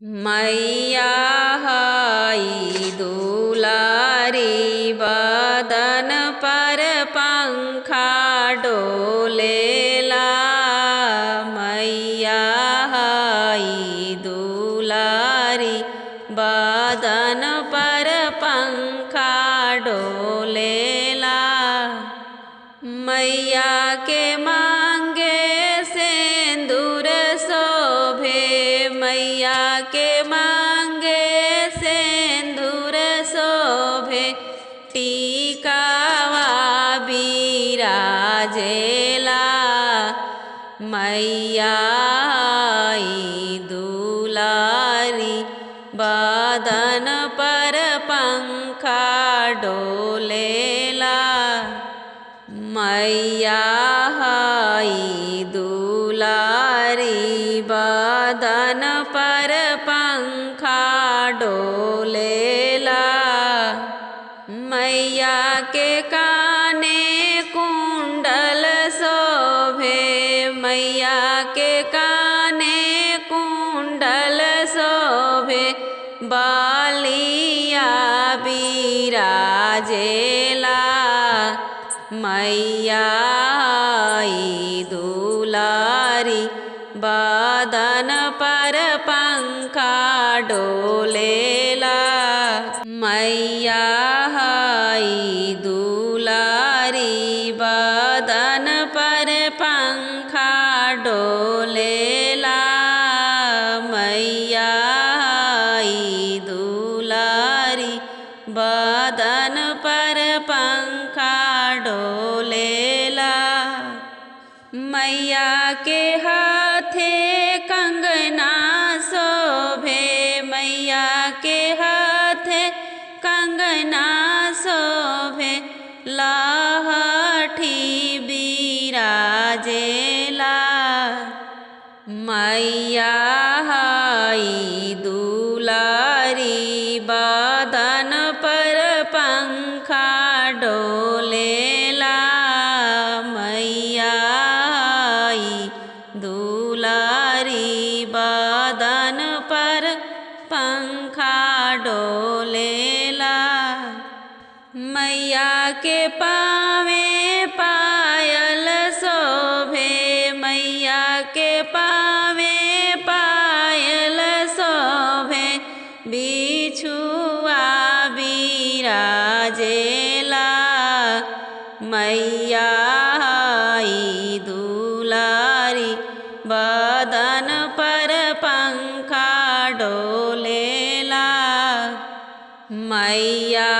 मैया हई दुलारी बदन पर पंखा डोलेला। मैया हई दुलारी बदन पर पंखा डोलेला। मैया के मांगे सिंदूर शोभे, मैया के मांगे सिंदूर शोभे, टीकावा बिराजेला। मैया हई दुलारी बदन पर पंखा डोलेला। मैया हई दुलारी बदन पर पंखा डोलेला। मैया के काने कुंडल शोभे, मैया के काने कुंडल शोभे, बालिया बिराजेला। मैया हई दुलारी बदन पर पंखा डोलेला। मैया हई दुलारी बदन पर पंखा डोलेला। मैया हई दुलारी बदन पर पंखा डोलेला। मैया के हाथे कंगना शोभे, मैया के हाथे कंगना शोभे, लहठी बिराजेला। मैया हई दुलारी बदन पर पंखा डोलेला। मैया हई दुलारी बदन पर पंखा डोलेला। मैया के पावे पायल शोभे, मैया के पावे पायल शोभे, बिछुआ बिराजेला। मैया हई दुलारी बदन पर पंखा डोलेला। मैया